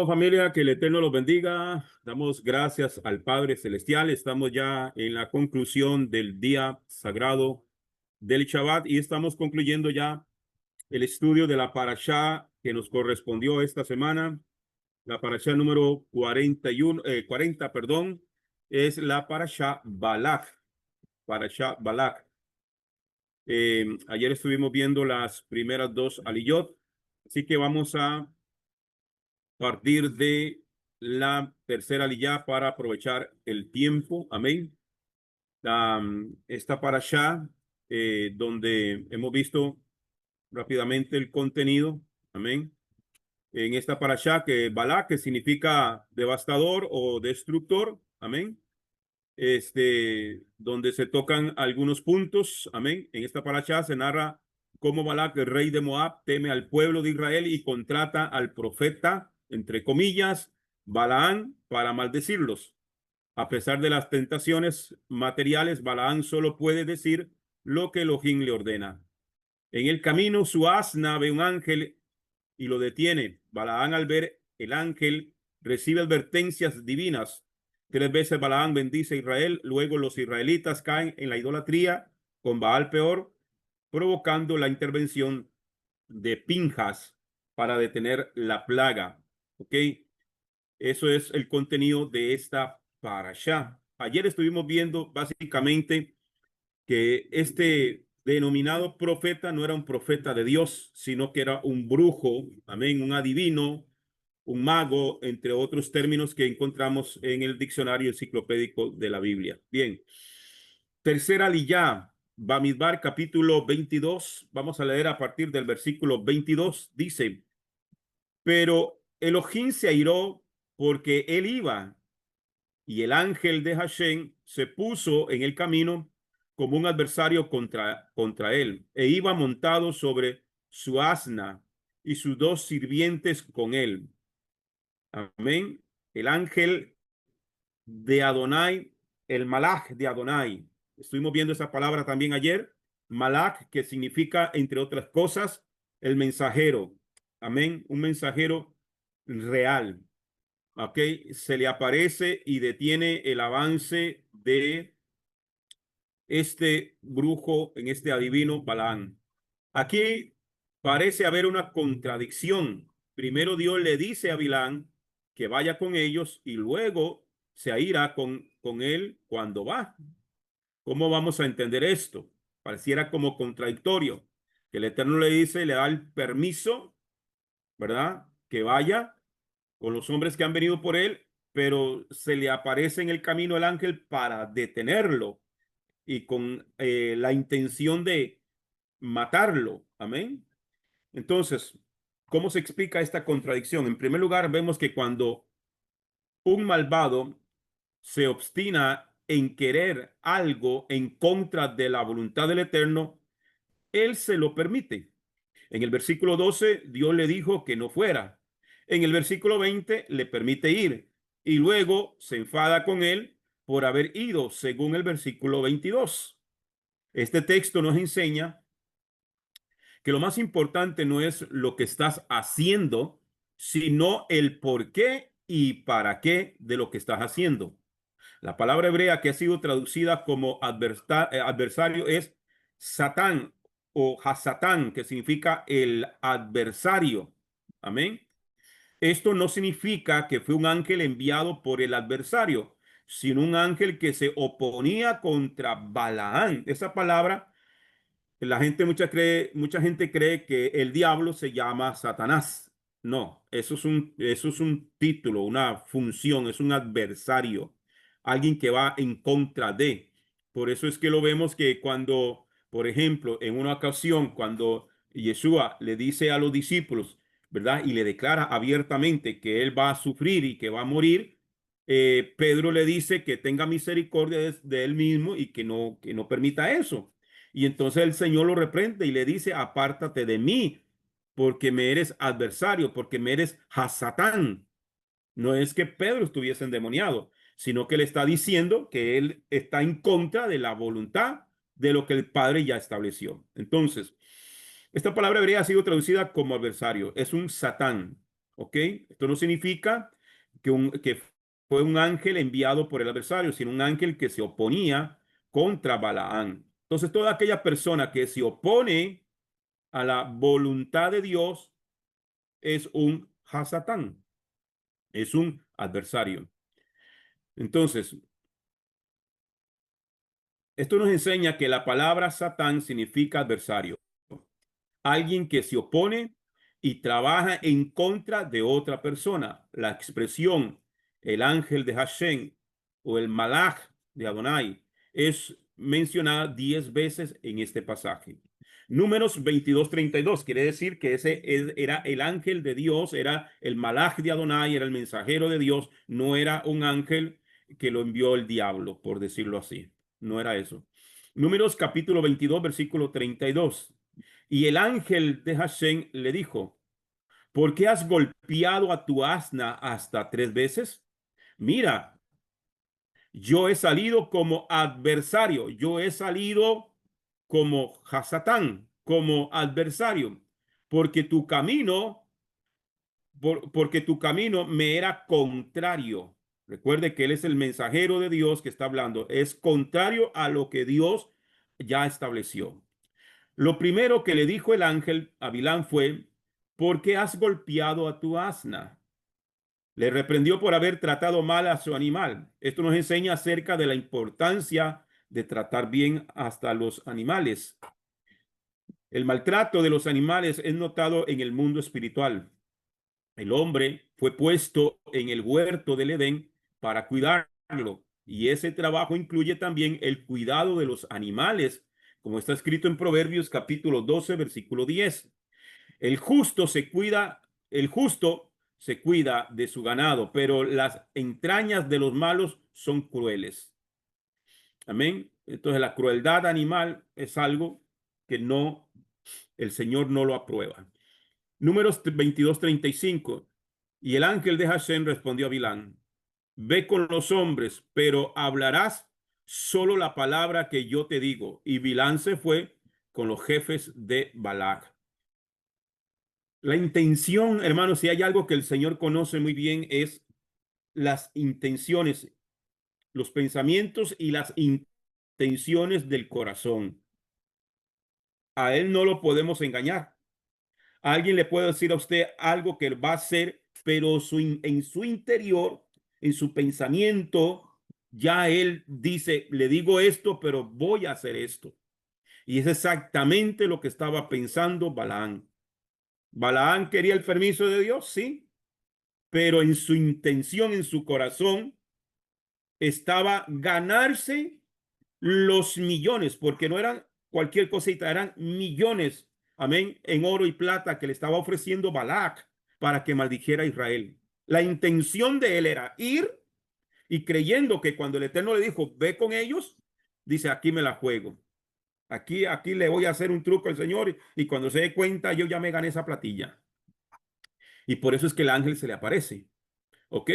Amado familia, que el Eterno los bendiga. Damos gracias al Padre Celestial. Estamos ya en la conclusión del día sagrado del Shabbat y estamos concluyendo ya el estudio de la parashá que nos correspondió esta semana. La parashá número 40, perdón, es la parashá Balak. Parashá Balak. Ayer estuvimos viendo las primeras dos aliyot, así que vamos a partir de la tercera aliyá para aprovechar el tiempo. Amén. Esta parashá, donde hemos visto rápidamente el contenido. Amén. En esta parashá que Balak, que significa devastador o destructor. Amén. Donde se tocan algunos puntos. Amén. En esta parashá se narra cómo Balak, el rey de Moab, teme al pueblo de Israel y contrata al profeta, entre comillas, Balaán, para maldecirlos. A pesar de las tentaciones materiales, Balaán solo puede decir lo que Elohim le ordena. En el camino, su asna ve un ángel y lo detiene. Balaán, al ver el ángel, recibe advertencias divinas. 3 veces Balaán bendice a Israel. Luego los israelitas caen en la idolatría con Baal Peor, provocando la intervención de Pinjas para detener la plaga. ¿Ok? Eso es el contenido de esta parashá. Ayer estuvimos viendo básicamente que este denominado profeta no era un profeta de Dios, sino que era un brujo, amén, un adivino, un mago, entre otros términos que encontramos en el diccionario enciclopédico de la Biblia. Bien, tercera aliyá, Bamidbar, capítulo 22. Vamos a leer a partir del versículo 22. Dice: pero Elohim se airó porque él iba, y el ángel de Hashem se puso en el camino como un adversario contra él, e iba montado sobre su asna y sus 2 sirvientes con él. Amén. El ángel de Adonai, el malach de Adonai. Estuvimos viendo esa palabra también ayer. Malach, que significa, entre otras cosas, el mensajero. Amén. Un mensajero real. Ok, se le aparece y detiene el avance de este brujo, en este adivino Balaán. Aquí parece haber una contradicción. Primero Dios le dice a Balaán que vaya con ellos y luego se aira con él cuando va. ¿Cómo vamos a entender esto? Pareciera como contradictorio. Que el Eterno le dice, le da el permiso, ¿verdad? Que vaya con los hombres que han venido por él, pero se le aparece en el camino el ángel para detenerlo y con la intención de matarlo. Amén. Entonces, ¿cómo se explica esta contradicción? En primer lugar, vemos que cuando un malvado se obstina en querer algo en contra de la voluntad del Eterno, él se lo permite. En el versículo 12, Dios le dijo que no fuera. En el versículo 20, le permite ir. Y luego se enfada con él por haber ido, según el versículo 22. Este texto nos enseña que lo más importante no es lo que estás haciendo, sino el por qué y para qué de lo que estás haciendo. La palabra hebrea que ha sido traducida como adversario es Satán o Hasatán, que significa el adversario. Amén. Esto no significa que fue un ángel enviado por el adversario, sino un ángel que se oponía contra Balaán. Esa palabra, mucha gente cree que el diablo se llama Satanás. No, eso es un título, una función, es un adversario, alguien que va en contra de. Por eso es que lo vemos que cuando, por ejemplo, en una ocasión, cuando Yeshua le dice a los discípulos, ¿verdad? Y le declara abiertamente que él va a sufrir y que va a morir, Pedro le dice que tenga misericordia de él mismo y que no permita eso. Y entonces el Señor lo reprende y le dice, apártate de mí, porque me eres adversario, porque me eres Hasatán. No es que Pedro estuviese endemoniado, sino que le está diciendo que él está en contra de la voluntad de lo que el Padre ya estableció. Entonces, esta palabra hebrea ha sido traducida como adversario. Es un Satán. ¿Ok? Esto no significa que fue un ángel enviado por el adversario, sino un ángel que se oponía contra Balaán. Entonces, toda aquella persona que se opone a la voluntad de Dios es un Hasatán, es un adversario. Entonces, esto nos enseña que la palabra Satán significa adversario, alguien que se opone y trabaja en contra de otra persona. La expresión el ángel de Hashem o el malach de Adonai es mencionada 10 veces en este pasaje. Números 22:32 quiere decir que era el ángel de Dios, era el malach de Adonai, era el mensajero de Dios, no era un ángel que lo envió el diablo, por decirlo así. No era eso. Números capítulo 22, versículo 32. Y el ángel de Hashem le dijo, ¿por qué has golpeado a tu asna hasta 3 veces? Mira, yo he salido como adversario, yo he salido como Hasatán, como adversario, porque tu camino, porque tu camino me era contrario. Recuerde que él es el mensajero de Dios que está hablando, es contrario a lo que Dios ya estableció. Lo primero que le dijo el ángel a Bilán fue, ¿por qué has golpeado a tu asna? Le reprendió por haber tratado mal a su animal. Esto nos enseña acerca de la importancia de tratar bien hasta los animales. El maltrato de los animales es notado en el mundo espiritual. El hombre fue puesto en el huerto del Edén para cuidarlo, y ese trabajo incluye también el cuidado de los animales, como está escrito en Proverbios capítulo 12, versículo 10. El justo se cuida de su ganado, pero las entrañas de los malos son crueles. Amén. Entonces la crueldad animal es algo que el Señor no lo aprueba. Números 22:35. Y el ángel de Hashem respondió a Bilán, ve con los hombres, pero hablarás solo la palabra que yo te digo. Y Bilán se fue con los jefes de Balac. La intención, hermanos, si hay algo que el Señor conoce muy bien, es las intenciones, los pensamientos y las intenciones del corazón. A Él no lo podemos engañar. Alguien le puede decir a usted algo que va a hacer, pero en su interior, en su pensamiento, ya Él dice, le digo esto, pero voy a hacer esto. Y es exactamente lo que estaba pensando Balaán. Balaán quería el permiso de Dios, sí, pero en su intención, en su corazón, estaba ganarse los millones, porque no eran cualquier cosita, eran millones, amén, en oro y plata que le estaba ofreciendo Balac para que maldijera a Israel. La intención de él era ir y creyendo que cuando el Eterno le dijo, ve con ellos, dice, aquí me la juego. Aquí le voy a hacer un truco al Señor y cuando se dé cuenta, yo ya me gané esa platilla. Y por eso es que el ángel se le aparece. ¿Ok?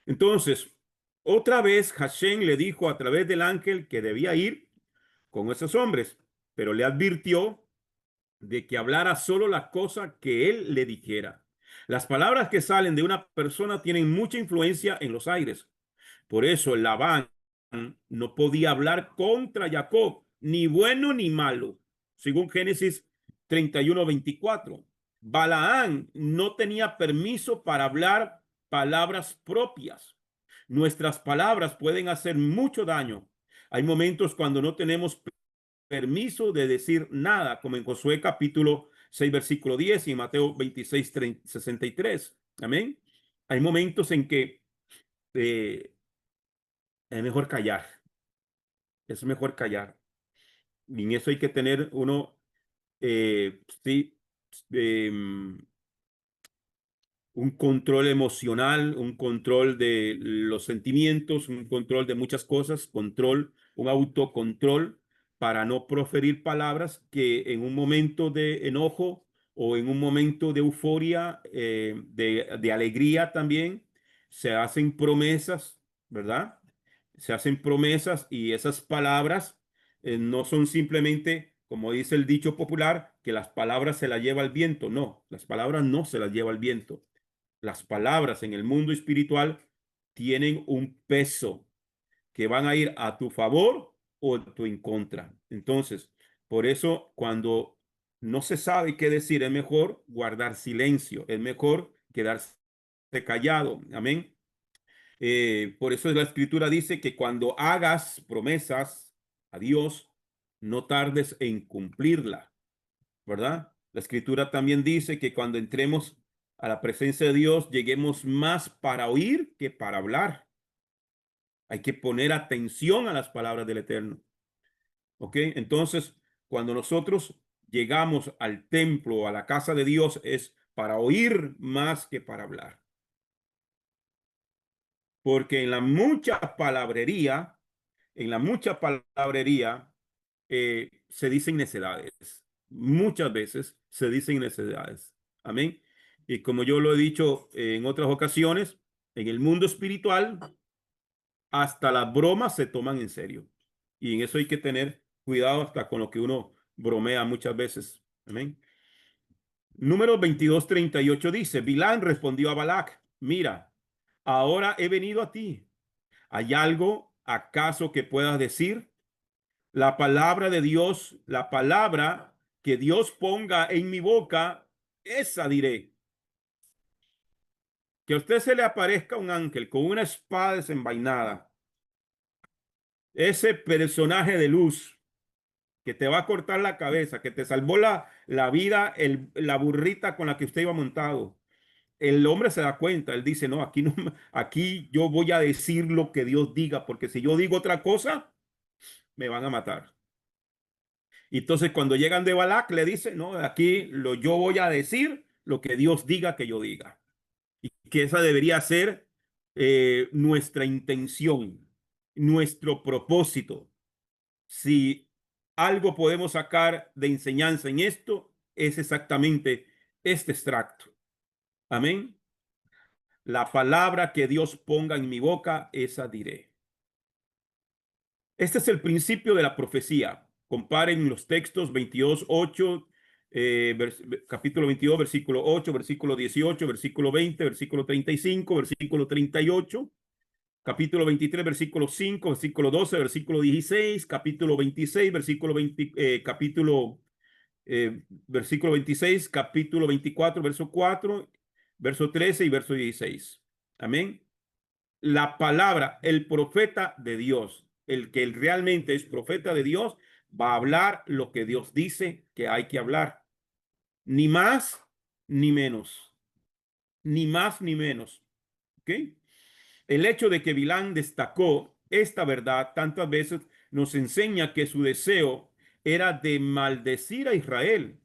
Entonces, otra vez Hashem le dijo a través del ángel que debía ir con esos hombres, pero le advirtió de que hablara solo la cosa que él le dijera. Las palabras que salen de una persona tienen mucha influencia en los aires. Por eso Labán no podía hablar contra Jacob, ni bueno ni malo, según Génesis 31:24. Balaán no tenía permiso para hablar palabras propias. Nuestras palabras pueden hacer mucho daño. Hay momentos cuando no tenemos permiso de decir nada, como en Josué capítulo 6, versículo 10 y en Mateo 26, 63. Amén. Hay momentos en que es mejor callar, es mejor callar. Y en eso hay que tener uno, sí, em, un control emocional, un control de los sentimientos, un control de muchas cosas, un autocontrol para no proferir palabras que en un momento de enojo o en un momento de euforia, de alegría también, se hacen promesas, ¿verdad? Se hacen promesas y esas palabras no son simplemente, como dice el dicho popular, que las palabras se las lleva el viento. No, las palabras no se las lleva el viento. Las palabras en el mundo espiritual tienen un peso que van a ir a tu favor o a tu en contra. Entonces, por eso cuando no se sabe qué decir, es mejor guardar silencio, es mejor quedarse callado. Amén. Por eso la escritura dice que cuando hagas promesas a Dios, no tardes en cumplirla, ¿verdad? La escritura también dice que cuando entremos a la presencia de Dios, lleguemos más para oír que para hablar. Hay que poner atención a las palabras del Eterno. ¿Ok? Entonces, cuando nosotros llegamos al templo, a la casa de Dios, es para oír más que para hablar. Porque en la mucha palabrería, se dicen necedades. Muchas veces se dicen necedades. Amén. Y como yo lo he dicho en otras ocasiones, en el mundo espiritual, hasta las bromas se toman en serio. Y en eso hay que tener cuidado hasta con lo que uno bromea muchas veces. Amén. Número 22:38 dice, Bilán respondió a Balac, mira, ahora he venido a ti. ¿Hay algo acaso que puedas decir? La palabra de Dios, la palabra que Dios ponga en mi boca, esa diré. Que a usted se le aparezca un ángel con una espada desenvainada, ese personaje de luz que te va a cortar la cabeza, que te salvó la vida, la burrita con la que usted iba montado. El hombre se da cuenta, él dice, no, aquí no, aquí yo voy a decir lo que Dios diga, porque si yo digo otra cosa, me van a matar. Y entonces cuando llegan de Balac, le dice, no, aquí yo voy a decir lo que Dios diga que yo diga. Y que esa debería ser nuestra intención, nuestro propósito. Si algo podemos sacar de enseñanza en esto, es exactamente este extracto. Amén. La palabra que Dios ponga en mi boca, esa diré. Este es el principio de la profecía. Comparen los textos 22:8, capítulo 22, versículo 8, versículo 18, versículo 20, versículo 35, versículo 38, capítulo 23, versículo 5, versículo 12, versículo 16, capítulo 26, versículo 26, capítulo 24, verso 4, verso 13 y verso 16. Amén. La palabra, el profeta de Dios, el que realmente es profeta de Dios, va a hablar lo que Dios dice que hay que hablar. Ni más ni menos. Ni más ni menos. ¿Ok? El hecho de que Bilán destacó esta verdad tantas veces nos enseña que su deseo era de maldecir a Israel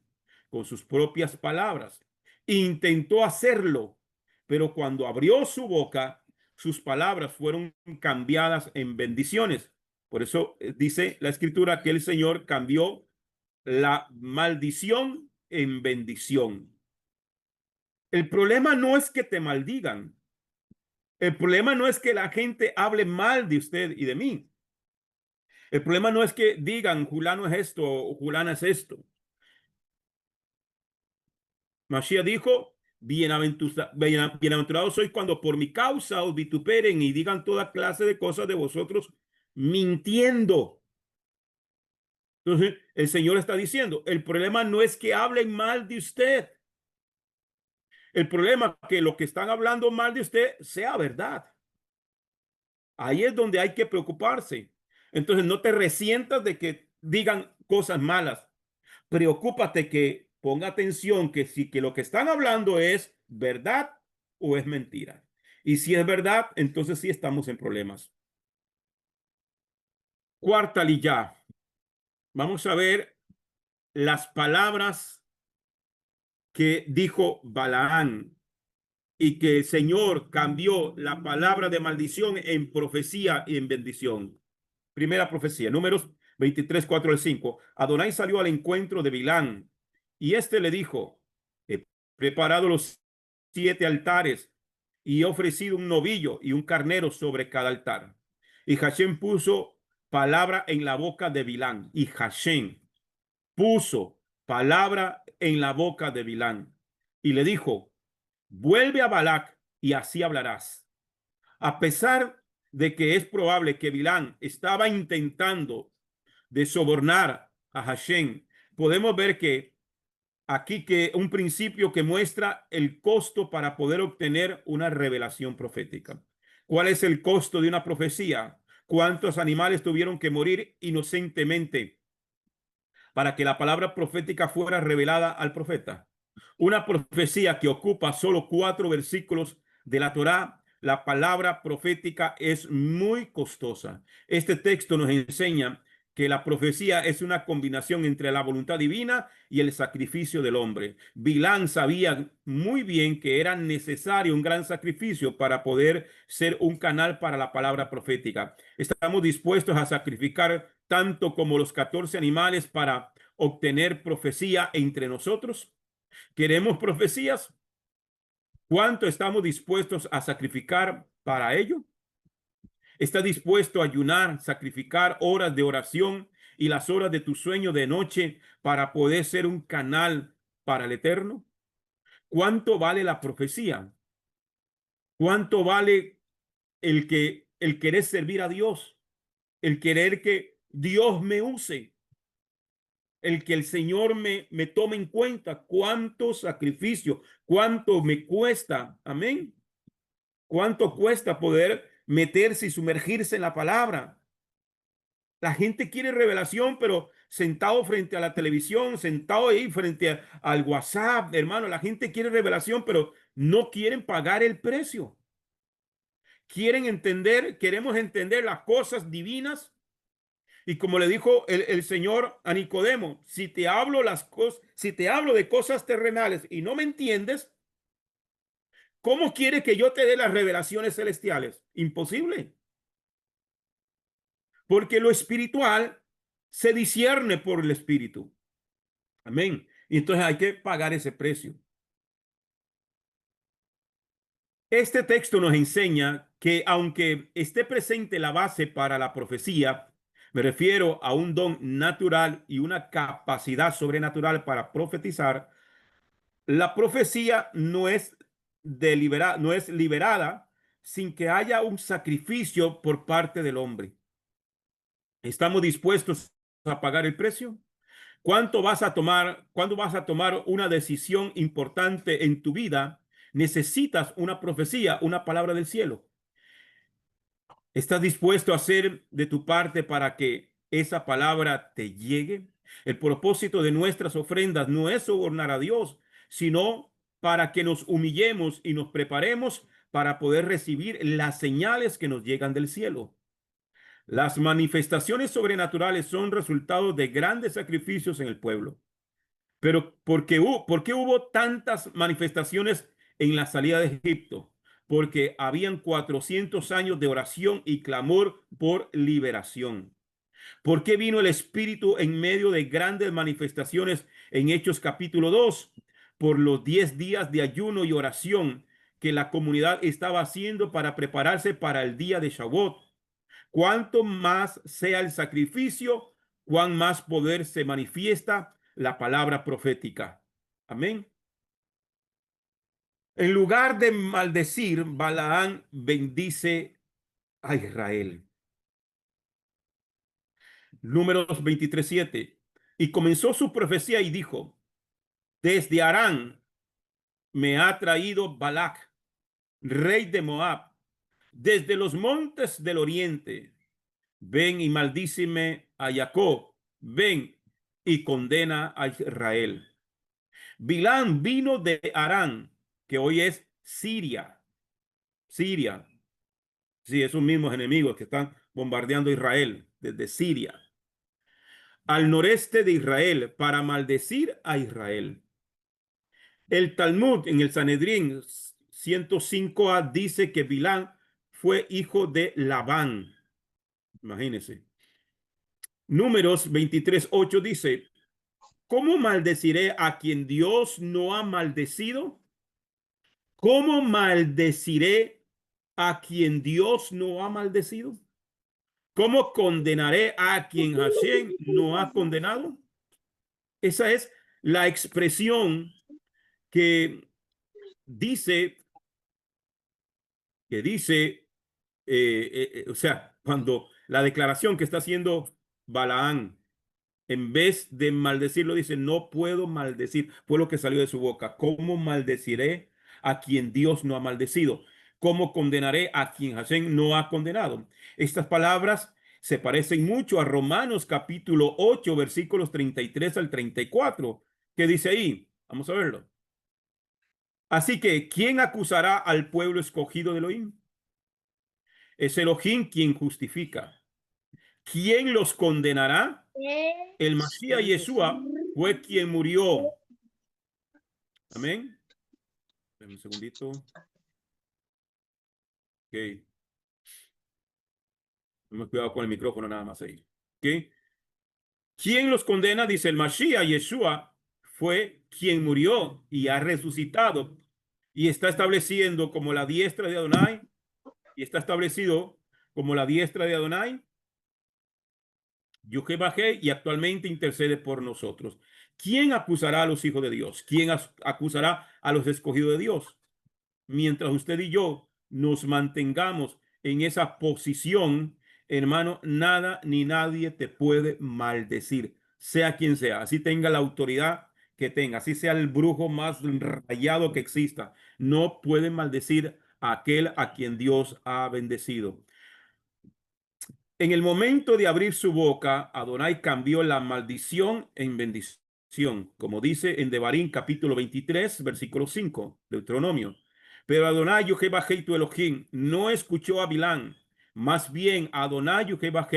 con sus propias palabras. Intentó hacerlo, pero cuando abrió su boca, sus palabras fueron cambiadas en bendiciones. Por eso dice la escritura que el Señor cambió la maldición en bendición. El problema no es que te maldigan. El problema no es que la gente hable mal de usted y de mí. El problema no es que digan, Julano es esto o Julana es esto. Mashiach dijo, bienaventurados sois cuando por mi causa os vituperen y digan toda clase de cosas de vosotros mintiendo. Entonces, el Señor está diciendo, el problema no es que hablen mal de usted. El problema es que lo que están hablando mal de usted sea verdad. Ahí es donde hay que preocuparse. Entonces, no te resientas de que digan cosas malas. Preocúpate que ponga atención que lo que están hablando es verdad o es mentira. Y si es verdad, entonces sí estamos en problemas. Cuarta ya. Vamos a ver las palabras que dijo Balaán y que el Señor cambió la palabra de maldición en profecía y en bendición. Primera profecía, Números 23, 4 al 5. Adonai salió al encuentro de Bilán y éste le dijo, he preparado los 7 altares y he ofrecido un novillo y un carnero sobre cada altar. Y Hashem puso palabra en la boca de Bilán. Y Hashem puso palabra en la boca de Bilán. Y le dijo, Vuelve a Balac y así hablarás. A pesar de que es probable que Bilán estaba intentando de sobornar a Hashem, podemos ver que aquí que un principio que muestra el costo para poder obtener una revelación profética. ¿Cuál es el costo de una profecía? ¿Cuántos animales tuvieron que morir inocentemente para que la palabra profética fuera revelada al profeta? Una profecía que ocupa solo 4 versículos de la Torá. La palabra profética es muy costosa. Este texto nos enseña que la profecía es una combinación entre la voluntad divina y el sacrificio del hombre. Bilán sabía muy bien que era necesario un gran sacrificio para poder ser un canal para la palabra profética. Estamos dispuestos a sacrificar tanto como los 14 animales para obtener profecía entre nosotros. ¿Queremos profecías? ¿Cuánto estamos dispuestos a sacrificar para ello? ¿Estás dispuesto a ayunar, sacrificar horas de oración y las horas de tu sueño de noche para poder ser un canal para el Eterno? ¿Cuánto vale la profecía? ¿Cuánto vale el querer servir a Dios? El querer que Dios me use, el que el Señor me tome en cuenta. ¿Cuánto sacrificio? ¿Cuánto me cuesta? Amén. ¿Cuánto cuesta poder meterse y sumergirse en la palabra? La gente quiere revelación, pero sentado frente a la televisión, sentado ahí frente al WhatsApp, hermano, la gente quiere revelación, pero no quieren pagar el precio. Quieren entender, queremos entender las cosas divinas. Y como le dijo el Señor a Nicodemo, si te hablo las cosas, si te hablo de cosas terrenales y no me entiendes, ¿cómo quiere que yo te dé las revelaciones celestiales? Imposible. Porque lo espiritual se discierne por el espíritu. Amén. Y entonces hay que pagar ese precio. Este texto nos enseña que aunque esté presente la base para la profecía, me refiero a un don natural y una capacidad sobrenatural para profetizar, la profecía no es liberada sin que haya un sacrificio por parte del hombre. ¿Estamos dispuestos a pagar el precio? ¿Cuándo vas a tomar una decisión importante en tu vida? Necesitas una profecía, una palabra del cielo. ¿Estás dispuesto a hacer de tu parte para que esa palabra te llegue? El propósito de nuestras ofrendas no es sobornar a Dios, sino para que nos humillemos y nos preparemos para poder recibir las señales que nos llegan del cielo. Las manifestaciones sobrenaturales son resultado de grandes sacrificios en el pueblo. Pero ¿por qué hubo tantas manifestaciones en la salida de Egipto? Porque habían 400 años de oración y clamor por liberación. ¿Por qué vino el Espíritu en medio de grandes manifestaciones en Hechos capítulo 2? Por los 10 días de ayuno y oración que la comunidad estaba haciendo para prepararse para el día de Shavuot. Cuanto más sea el sacrificio, cuán más poder se manifiesta la palabra profética. Amén. En lugar de maldecir, Balaán bendice a Israel. Números 23:7. Y comenzó su profecía y dijo: desde Harán me ha traído Balac, rey de Moab, desde los montes del oriente. Ven y maldíceme a Jacob, ven y condena a Israel. Bilán vino de Harán, que hoy es Siria. Siria. Sí, esos mismos enemigos que están bombardeando Israel desde Siria, al noreste de Israel, para maldecir a Israel. El Talmud en el Sanedrín 105a dice que Bilán fue hijo de Labán. Imagínense. Números 23:8 dice: ¿cómo maldeciré a quien Dios no ha maldecido? ¿Cómo maldeciré a quien Dios no ha maldecido? ¿Cómo condenaré a quien Hashem no ha condenado? Esa es la expresión que dice o sea, cuando la declaración que está haciendo Balaán, en vez de maldecirlo, dice, no puedo maldecir, fue lo que salió de su boca. ¿Cómo maldeciré a quien Dios no ha maldecido? ¿Cómo condenaré a quien Hashem no ha condenado? Estas palabras se parecen mucho a Romanos capítulo 8, versículos 33 al 34. ¿Qué dice ahí? Vamos a verlo. Así que, ¿quién acusará al pueblo escogido de Elohim? Es Elohim quien justifica. ¿Quién los condenará? El Mashiach Yeshua fue quien murió. Amén. Un segundito. Ok. Hemos cuidado con el micrófono nada más ahí. Ok. ¿Quién los condena? Dice el Mashiach Yeshua fue quien murió y ha resucitado y está estableciendo como la diestra de Adonai y está establecido como la diestra de Adonai Yuhebajé, y actualmente intercede por nosotros. ¿Quién acusará a los hijos de Dios? ¿Quién acusará a los escogidos de Dios? Mientras usted y yo nos mantengamos en esa posición, hermano, nada ni nadie te puede maldecir, sea quien sea, así tenga la autoridad que tenga, así sea el brujo más rayado que exista, no puede maldecir a aquel a quien Dios ha bendecido. En el momento de abrir su boca, Adonai cambió la maldición en bendición, como dice en Devarim capítulo 23, versículo 5, Deuteronomio. Pero Adonai Yehova tu Elohim no escuchó a Bilán, más bien Adonai Yehova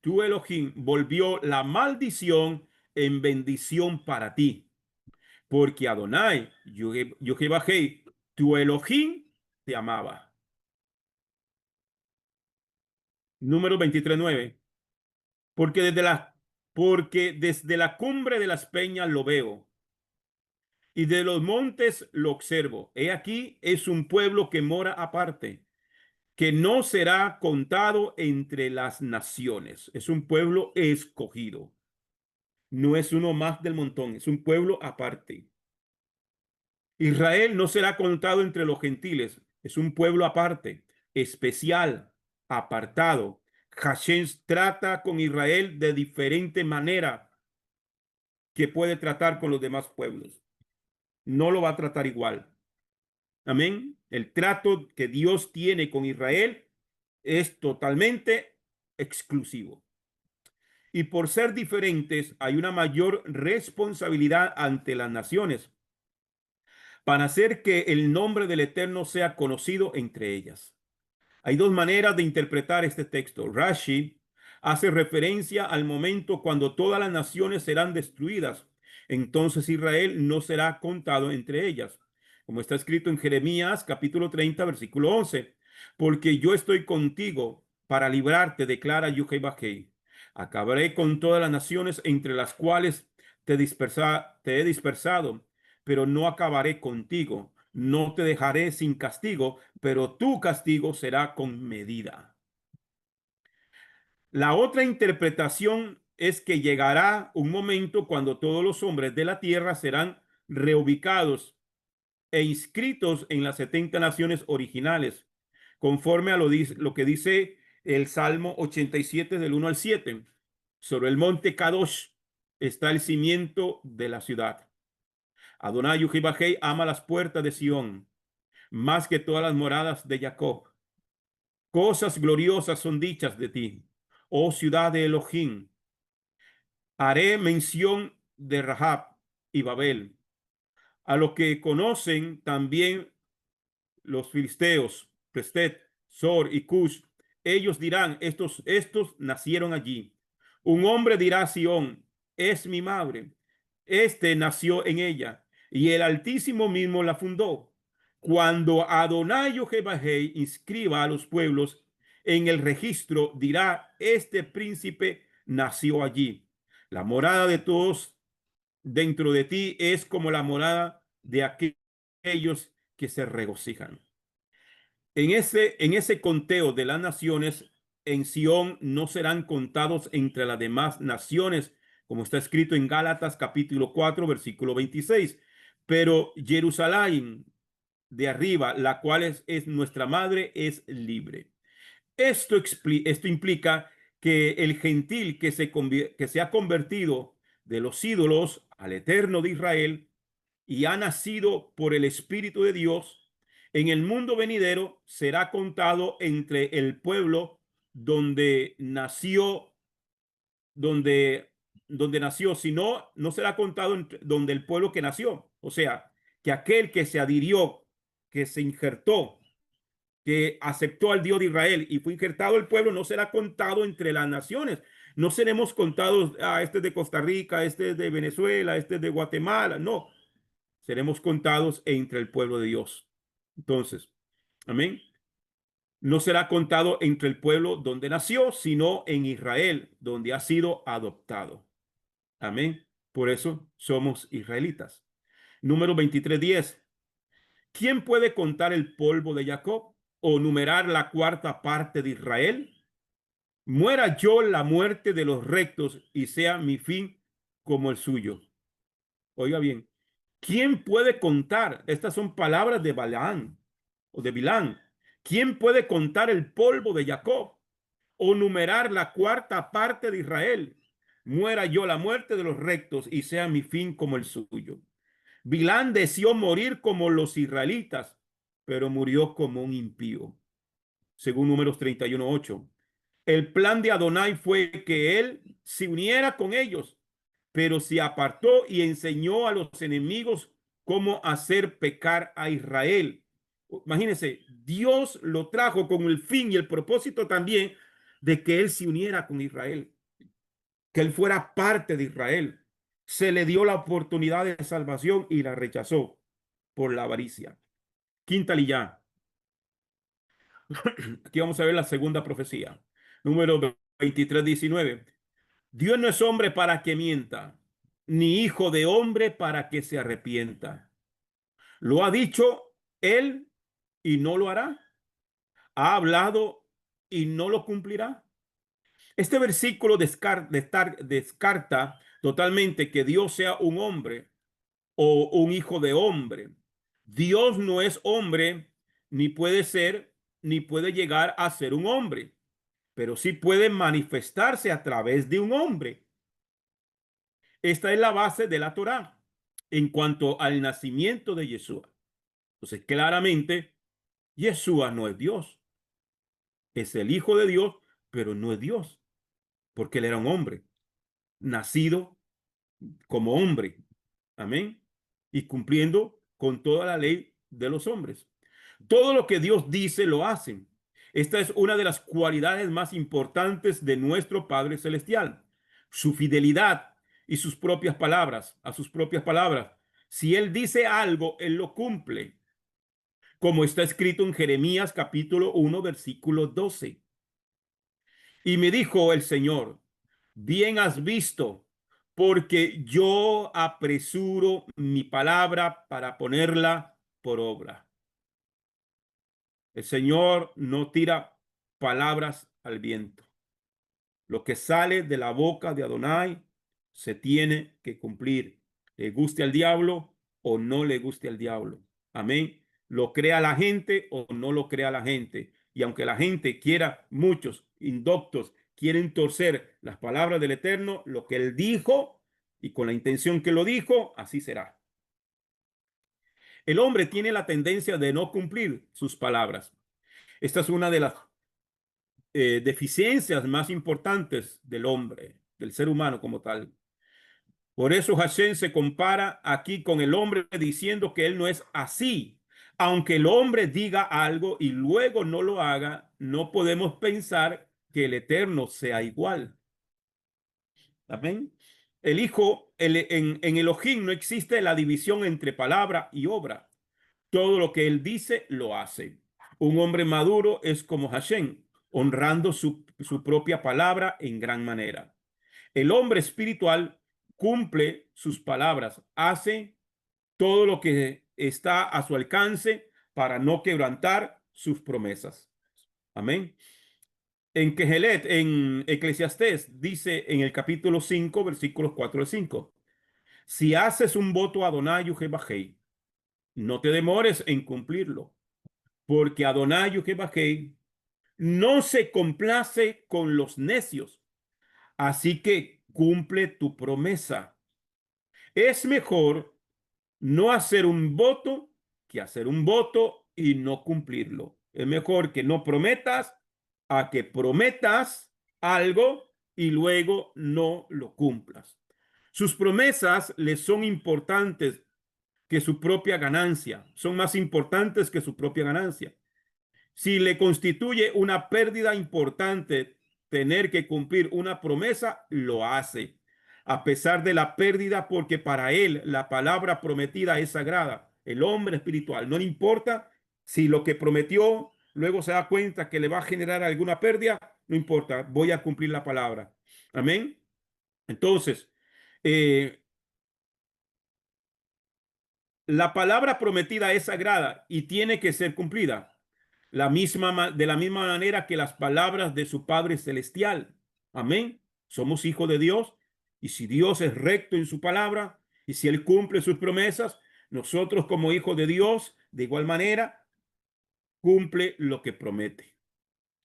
tu Elohim volvió la maldición en bendición para ti, porque Adonai Yehova tu Elohim te amaba. Número 23:9. Porque desde la cumbre de las peñas lo veo y de los montes lo observo. He aquí es un pueblo que mora aparte, que no será contado entre las naciones. Es un pueblo escogido. No es uno más del montón, es un pueblo aparte. Israel no será contado entre los gentiles. Es un pueblo aparte, especial, apartado. Hashem trata con Israel de diferente manera que puede tratar con los demás pueblos. No lo va a tratar igual. Amén. El trato que Dios tiene con Israel es totalmente exclusivo. Y por ser diferentes, hay una mayor responsabilidad ante las naciones para hacer que el nombre del Eterno sea conocido entre ellas. Hay dos maneras de interpretar este texto. Rashi hace referencia al momento cuando todas las naciones serán destruidas. Entonces Israel no será contado entre ellas. Como está escrito en Jeremías capítulo 30, versículo 11. Porque yo estoy contigo para librarte, declara Yuhei. Acabaré con todas las naciones entre las cuales te he dispersado, pero no acabaré contigo. No te dejaré sin castigo, pero tu castigo será con medida. La otra interpretación es que llegará un momento cuando todos los hombres de la tierra serán reubicados e inscritos en las 70 naciones originales, conforme a lo que dice el Salmo 87 del 1 al 7. Sobre el monte Kadosh está el cimiento de la ciudad. Adonai Yuhibajei ama las puertas de Sión más que todas las moradas de Jacob. Cosas gloriosas son dichas de ti, oh ciudad de Elohim. Haré mención de Rahab y Babel, a lo que conocen también los filisteos, Prestet, Sor y Cush. Ellos dirán, estos nacieron allí. Un hombre dirá a Sión, es mi madre. Este nació en ella, y el Altísimo mismo la fundó. Cuando Adonai Jehebahei inscriba a los pueblos en el registro, dirá, este príncipe nació allí. La morada de todos dentro de ti es como la morada de aquellos que se regocijan. En ese conteo de las naciones, en Sión no serán contados entre las demás naciones, como está escrito en Gálatas capítulo 4, versículo 26. Pero Jerusalén de arriba, la cual es nuestra madre, es libre. Esto implica que el gentil que se ha convertido de los ídolos al Eterno de Israel y ha nacido por el Espíritu de Dios, en el mundo venidero será contado entre el pueblo donde nació, donde, donde nació, sino no será contado donde el pueblo que nació. O sea, que aquel que se adhirió, que se injertó, que aceptó al Dios de Israel y fue injertado el pueblo, no será contado entre las naciones. No seremos contados, este es de Costa Rica, este es de Venezuela, este es de Guatemala. No, seremos contados entre el pueblo de Dios. Entonces, amén. No será contado entre el pueblo donde nació, sino en Israel, donde ha sido adoptado. Amén. Por eso somos israelitas. Número 23:10. ¿Quién puede contar el polvo de Jacob o numerar la cuarta parte de Israel? Muera yo la muerte de los rectos y sea mi fin como el suyo. Oiga bien, ¿quién puede contar? Estas son palabras de Balaán o de Bilán. ¿Quién puede contar el polvo de Jacob o numerar la cuarta parte de Israel? Muera yo la muerte de los rectos y sea mi fin como el suyo. Bilán deseó morir como los israelitas, pero murió como un impío, según Números 31:8. El plan de Adonai fue que él se uniera con ellos, pero se apartó y enseñó a los enemigos cómo hacer pecar a Israel. Imagínense, Dios lo trajo con el fin y el propósito también de que él se uniera con Israel, que él fuera parte de Israel. Se le dio la oportunidad de salvación y la rechazó por la avaricia. Quinta liyá. Aquí vamos a ver la segunda profecía. Número 23:19. Dios no es hombre para que mienta, ni hijo de hombre para que se arrepienta. Lo ha dicho él y no lo hará. Ha hablado y no lo cumplirá. Este versículo descarta totalmente que Dios sea un hombre o un hijo de hombre. Dios no es hombre, ni puede ser, ni puede llegar a ser un hombre, pero sí puede manifestarse a través de un hombre. Esta es la base de la Torá en cuanto al nacimiento de Yeshua. Entonces, claramente, Yeshua no es Dios. Es el Hijo de Dios, pero no es Dios, porque él era un hombre, nacido como hombre. Amén. Y cumpliendo con toda la ley de los hombres. Todo lo que Dios dice lo hacen. Esta es una de las cualidades más importantes de nuestro Padre Celestial. Su fidelidad y sus propias palabras, a sus propias palabras. Si Él dice algo, Él lo cumple. Como está escrito en Jeremías capítulo 1, versículo 12. Y me dijo el Señor, bien has visto, porque yo apresuro mi palabra para ponerla por obra. El Señor no tira palabras al viento. Lo que sale de la boca de Adonai se tiene que cumplir. Le guste al diablo o no le guste al diablo. Amén. Lo crea la gente o no lo crea la gente. Y aunque la gente quiera, muchos indoctos quieren torcer las palabras del Eterno, lo que él dijo y con la intención que lo dijo, así será. El hombre tiene la tendencia de no cumplir sus palabras. Esta es una de las deficiencias más importantes del hombre, del ser humano como tal. Por eso Hashem se compara aquí con el hombre diciendo que él no es así. Aunque el hombre diga algo y luego no lo haga, no podemos pensar que el Eterno sea igual. Amén. El Hijo, en Elohim no existe la división entre palabra y obra. Todo lo que él dice, lo hace. Un hombre maduro es como Hashem, honrando su propia palabra en gran manera. El hombre espiritual cumple sus palabras, hace todo lo que está a su alcance para no quebrantar sus promesas. Amén. En Kehelet, en Eclesiastés, dice en el capítulo 5, versículos 4 al 5. Si haces un voto a Adonai Yehuvah, no te demores en cumplirlo, porque Adonai Jehová no se complace con los necios, así que cumple tu promesa. Es mejor no hacer un voto que hacer un voto y no cumplirlo. Es mejor que no prometas a que prometas algo y luego no lo cumplas. Sus promesas le son importantes que su propia ganancia, son más importantes que su propia ganancia. Si le constituye una pérdida importante tener que cumplir una promesa, lo hace, a pesar de la pérdida, porque para él la palabra prometida es sagrada. El hombre espiritual, no le importa si lo que prometió luego se da cuenta que le va a generar alguna pérdida, no importa, voy a cumplir la palabra. Amén. Entonces, eh, la palabra prometida es sagrada y tiene que ser cumplida. De la misma manera que las palabras de su Padre Celestial. Amén. Somos hijos de Dios. Y si Dios es recto en su palabra, y si Él cumple sus promesas, nosotros como hijos de Dios, de igual manera, cumple lo que promete.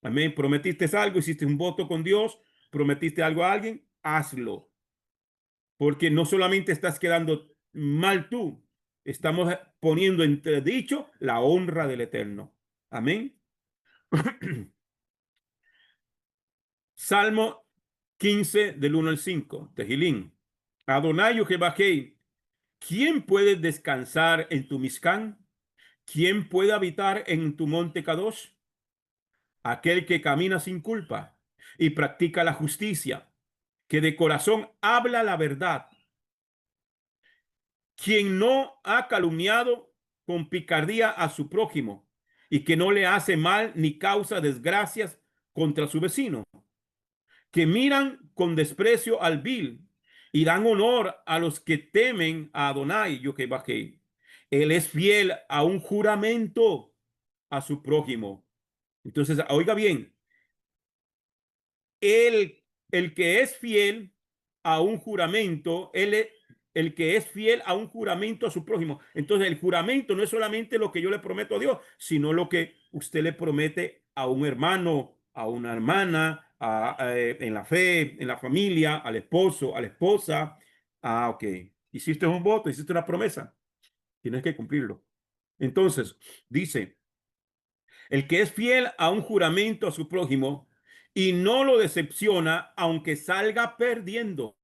Amén. Prometiste algo, hiciste un voto con Dios, prometiste algo a alguien, hazlo. Porque no solamente estás quedando mal tú, estamos poniendo entredicho la honra del Eterno. Amén. Salmo 15 del 1 al 5, Tejilín. Adonai Jehová, ¿quién puede descansar en tu Mizcán? ¿Quién puede habitar en tu monte Kadosh? Aquel que camina sin culpa y practica la justicia, que de corazón habla la verdad, quien no ha calumniado con picardía a su prójimo y que no le hace mal ni causa desgracias contra su vecino, que miran con desprecio al vil y dan honor a los que temen a Adonai, Jehová. Él es fiel a un juramento a su prójimo. Entonces, oiga bien, el que es fiel a un juramento, el que es fiel a un juramento a su prójimo. Entonces, el juramento no es solamente lo que yo le prometo a Dios, sino lo que usted le promete a un hermano, a una hermana, en la fe, en la familia, al esposo, a la esposa. Ah, ok. Hiciste un voto, hiciste una promesa. Tienes que cumplirlo. Entonces, dice, el que es fiel a un juramento a su prójimo y no lo decepciona, aunque salga perdiendo.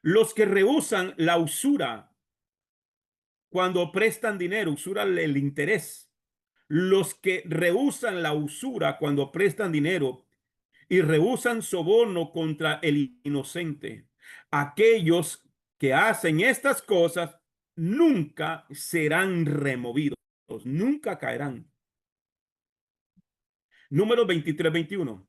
Los que rehúsan la usura cuando prestan dinero, usura el interés. Los que rehúsan la usura cuando prestan dinero y rehúsan soborno contra el inocente. Aquellos que hacen estas cosas nunca serán removidos, nunca caerán. Número 23-21.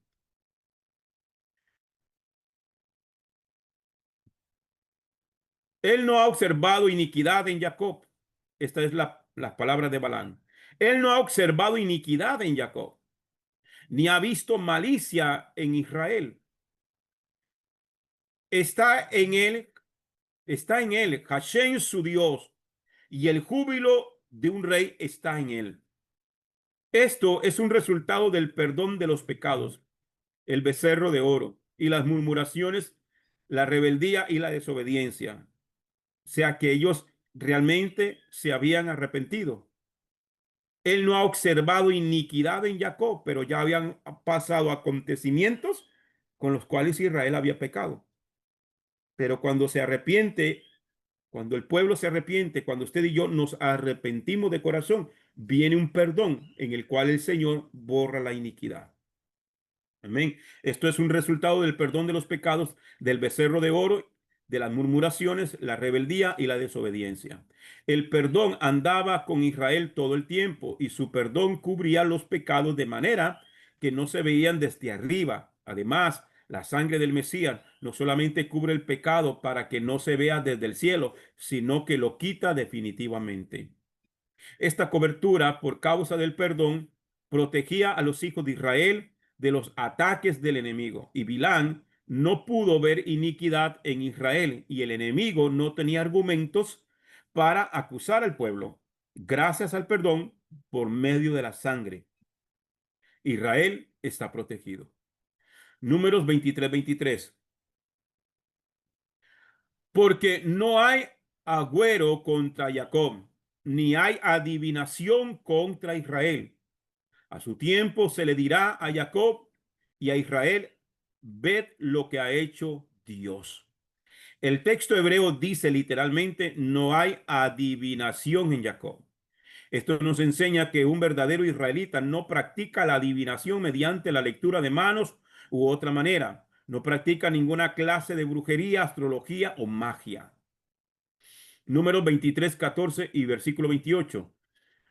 Él no ha observado iniquidad en Jacob. Esta es la palabra de Balán. Él no ha observado iniquidad en Jacob, ni ha visto malicia en Israel. Está en él, está en él, Hashem su Dios, y el júbilo de un rey está en él. Esto es un resultado del perdón de los pecados, el becerro de oro y las murmuraciones, la rebeldía y la desobediencia. O sea que ellos realmente se habían arrepentido. Él no ha observado iniquidad en Jacob, pero ya habían pasado acontecimientos con los cuales Israel había pecado. Pero cuando se arrepiente, cuando el pueblo se arrepiente, cuando usted y yo nos arrepentimos de corazón, viene un perdón en el cual el Señor borra la iniquidad. Amén. Esto es un resultado del perdón de los pecados, del becerro de oro, de las murmuraciones, la rebeldía y la desobediencia. El perdón andaba con Israel todo el tiempo y su perdón cubría los pecados de manera que no se veían desde arriba. Además, la sangre del Mesías no solamente cubre el pecado para que no se vea desde el cielo, sino que lo quita definitivamente. Esta cobertura, por causa del perdón, protegía a los hijos de Israel de los ataques del enemigo. Y Bilán no pudo ver iniquidad en Israel y el enemigo no tenía argumentos para acusar al pueblo, gracias al perdón por medio de la sangre. Israel está protegido. Números 23:23. Porque no hay agüero contra Jacob, ni hay adivinación contra Israel. A su tiempo se le dirá a Jacob y a Israel, ved lo que ha hecho Dios. El texto hebreo dice literalmente, no hay adivinación en Jacob. Esto nos enseña que un verdadero israelita no practica la adivinación mediante la lectura de manos u otra manera. No practica ninguna clase de brujería, astrología o magia. Números 23:14 y versículo 28.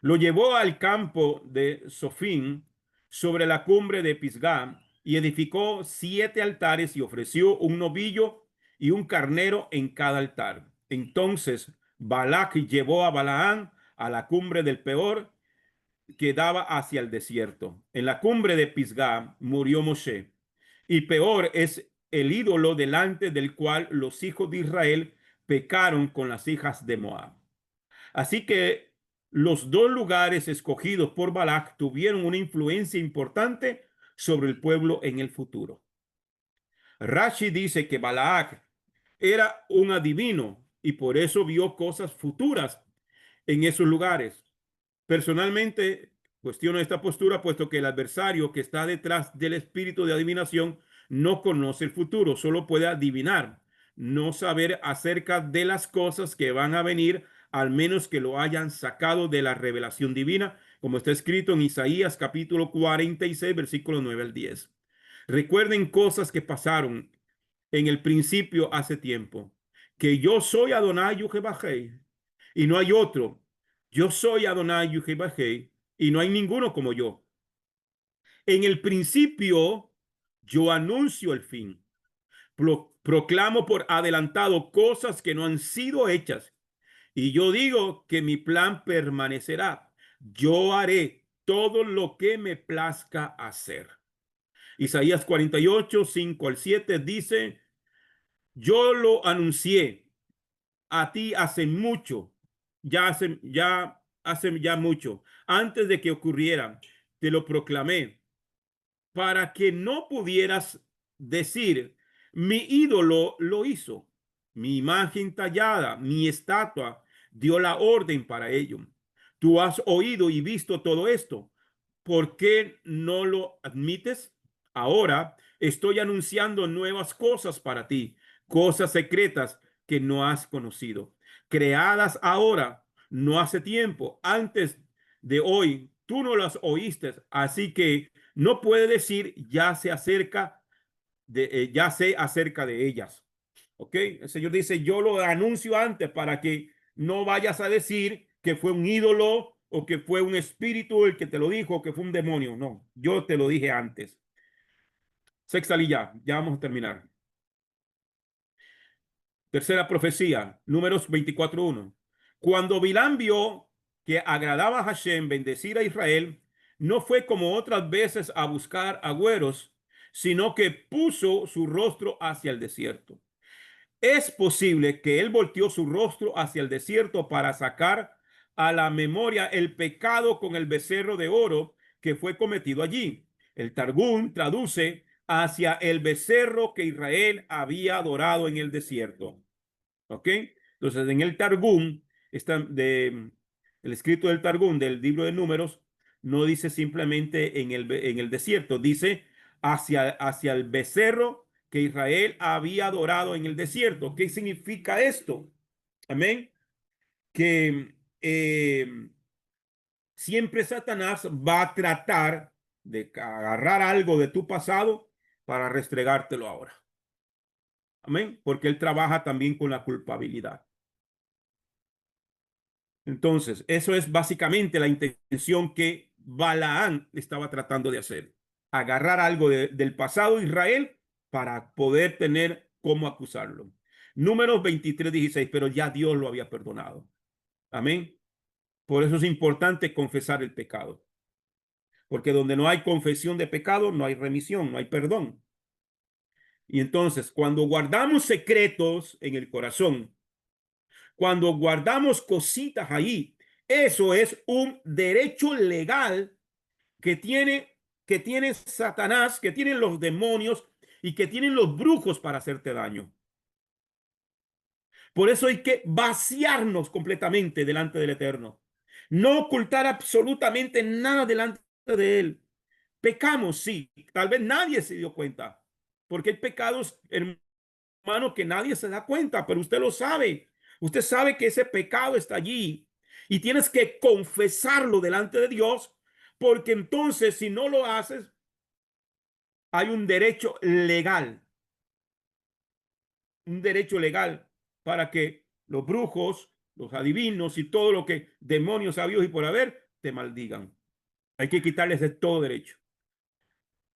Lo llevó al campo de Sofín sobre la cumbre de Pisgah y edificó 7 altares y ofreció un novillo y un carnero en cada altar. Entonces Balac llevó a Balaán a la cumbre del Peor que daba hacia el desierto. En la cumbre de Pisgah murió Moshe. Y Peor es el ídolo delante del cual los hijos de Israel pecaron con las hijas de Moab. Así que los dos lugares escogidos por Balac tuvieron una influencia importante sobre el pueblo en el futuro. Rashi dice que Balac era un adivino y por eso vio cosas futuras en esos lugares. Personalmente, cuestiono esta postura, puesto que el adversario que está detrás del espíritu de adivinación no conoce el futuro, solo puede adivinar, no saber acerca de las cosas que van a venir, al menos que lo hayan sacado de la revelación divina, como está escrito en Isaías capítulo 46, versículo 9 al 10. Recuerden cosas que pasaron en el principio hace tiempo, que yo soy Adonai Yujebajei y no hay otro. Yo soy Adonai Yujebajei y no hay ninguno como yo. En el principio yo anuncio el fin. Proclamo por adelantado cosas que no han sido hechas. Y yo digo que mi plan permanecerá. Yo haré todo lo que me plazca hacer. Isaías 48, 5 al 7 dice, yo lo anuncié a ti hace mucho, ya mucho, antes de que ocurriera, te lo proclamé, para que no pudieras decir, mi ídolo lo hizo, mi imagen tallada, mi estatua dio la orden para ello. Tú has oído y visto todo esto. ¿Por qué no lo admites? Ahora estoy anunciando nuevas cosas para ti, cosas secretas que no has conocido, creadas ahora, no hace tiempo, antes de hoy, tú no las oíste, así que no puede decir ya sé acerca de ellas. ¿Ok? El Señor dice, yo lo anuncio antes para que no vayas a decir que fue un ídolo o que fue un espíritu el que te lo dijo, o que fue un demonio. No, yo te lo dije antes. Sexta ya vamos a terminar. Tercera profecía, Números 24:1. Cuando Bilán vio que agradaba a Hashem bendecir a Israel, no fue como otras veces a buscar agüeros, sino que puso su rostro hacia el desierto. Es posible que él volteó su rostro hacia el desierto para sacar a la memoria el pecado con el becerro de oro que fue cometido allí. El Targum traduce hacia el becerro que Israel había adorado en el desierto. ¿Ok? Entonces, en el Targum, el escrito del Targum, del libro de Números, no dice simplemente en el desierto, dice hacia el becerro que Israel había adorado en el desierto. ¿Qué significa esto? Amén. Que siempre Satanás va a tratar de agarrar algo de tu pasado para restregártelo ahora. Amén. Porque él trabaja también con la culpabilidad. Entonces, eso es básicamente la intención que Balaán estaba tratando de hacer. Agarrar algo del pasado de Israel para poder tener cómo acusarlo. Números 23:16, pero ya Dios lo había perdonado. Amén. Por eso es importante confesar el pecado. Porque donde no hay confesión de pecado, no hay remisión, no hay perdón. Y entonces, cuando guardamos secretos en el corazón, Cuando guardamos cositas ahí, eso es un derecho legal que tiene Satanás, que tienen los demonios y que tienen los brujos para hacerte daño. Por eso hay que vaciarnos completamente delante del Eterno. No ocultar absolutamente nada delante de Él. Pecamos, sí. Tal vez nadie se dio cuenta. Porque hay pecados, hermano, que nadie se da cuenta, pero usted lo sabe. Usted sabe que ese pecado está allí y tienes que confesarlo delante de Dios, porque entonces si no lo haces, hay un derecho legal para que los brujos, los adivinos y todo lo que demonios sabios y por haber te maldigan. Hay que quitarles de todo derecho.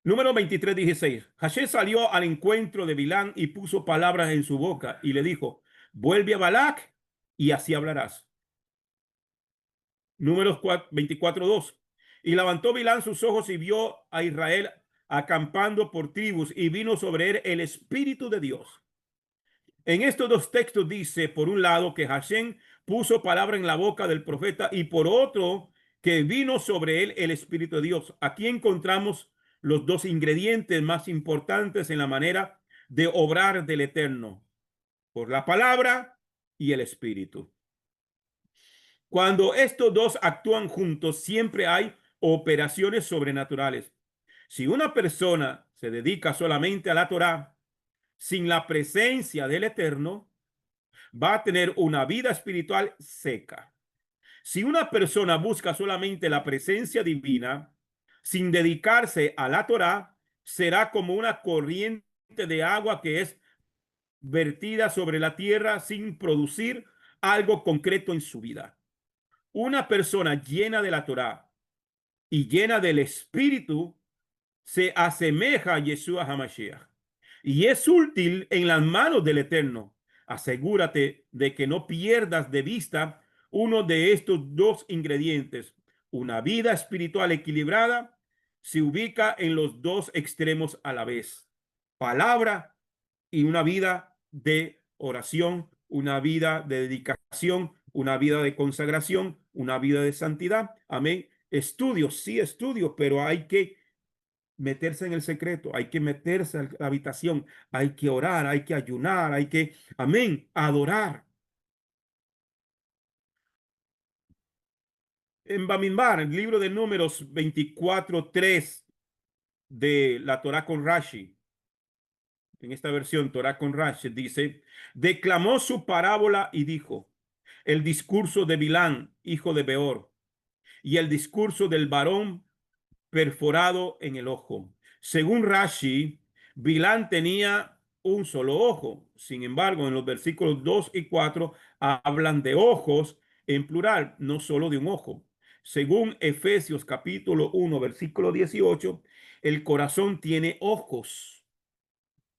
Número 23:16. Hashem salió al encuentro de Bilán y puso palabras en su boca y le dijo: vuelve a Balac y así hablarás. Números 24:2. Y levantó Bilán sus ojos y vio a Israel acampando por tribus y vino sobre él el Espíritu de Dios. En estos dos textos dice, por un lado, que Hashem puso palabra en la boca del profeta y por otro, que vino sobre él el Espíritu de Dios. Aquí encontramos los dos ingredientes más importantes en la manera de obrar del Eterno, por la palabra y el Espíritu. Cuando estos dos actúan juntos, siempre hay operaciones sobrenaturales. Si una persona se dedica solamente a la Torá, sin la presencia del Eterno, va a tener una vida espiritual seca. Si una persona busca solamente la presencia divina, sin dedicarse a la Torá, será como una corriente de agua que es vertida sobre la tierra sin producir algo concreto en su vida. Una persona llena de la Torá y llena del Espíritu se asemeja a Yeshua HaMashiach y es útil en las manos del Eterno. Asegúrate de que no pierdas de vista uno de estos dos ingredientes. Una vida espiritual equilibrada se ubica en los dos extremos a la vez: palabra y una vida de oración, una vida de dedicación, una vida de consagración, una vida de santidad. Amén. Estudios, sí, estudios, pero hay que meterse en el secreto, hay que meterse a la habitación, hay que orar, hay que ayunar, hay que, amén, adorar. En Bamidbar, el libro de Números 24:3 de la Torá con Rashi, en esta versión Torá con Rashi, dice: declamó su parábola y dijo: el discurso de Bilán, hijo de Beor, y el discurso del varón perforado en el ojo. Según Rashi, Bilán tenía un solo ojo. Sin embargo, en los versículos 2 y 4 hablan de ojos en plural, no solo de un ojo. Según Efesios capítulo 1, versículo 18, el corazón tiene ojos.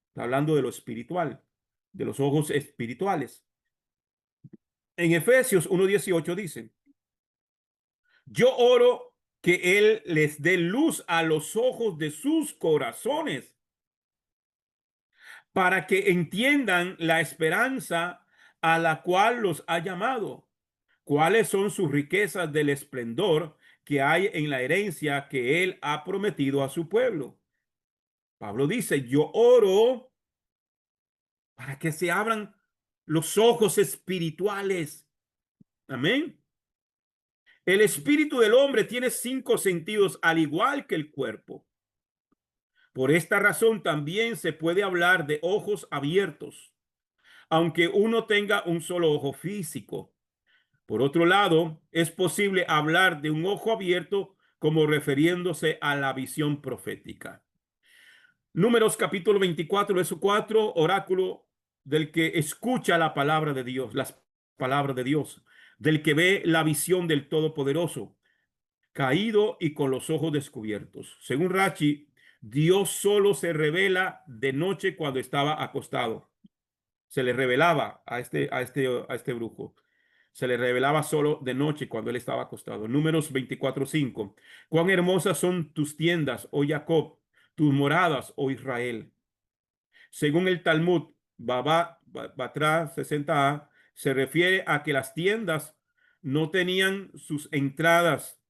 Está hablando de lo espiritual, de los ojos espirituales. En Efesios 1:18 dice: yo oro que Él les dé luz a los ojos de sus corazones para que entiendan la esperanza a la cual los ha llamado, cuáles son sus riquezas del esplendor que hay en la herencia que Él ha prometido a su pueblo. Pablo dice: yo oro para que se abran los ojos espirituales. Amén. El espíritu del hombre tiene 5 sentidos, al igual que el cuerpo. Por esta razón también se puede hablar de ojos abiertos, aunque uno tenga un solo ojo físico. Por otro lado, es posible hablar de un ojo abierto como refiriéndose a la visión profética. Números capítulo 24, verso 4, oráculo del que escucha la palabra de Dios, las palabras de Dios, del que ve la visión del Todopoderoso, caído y con los ojos descubiertos. Según Rashi, Dios solo se revela de noche cuando estaba acostado. Se le revelaba a este brujo. Se le revelaba solo de noche cuando él estaba acostado. Números 24:5. Cuán hermosas son tus tiendas, oh Jacob, tus moradas, oh Israel. Según el Talmud, Baba Batra 60a, se refiere a que las tiendas no tenían sus entradas,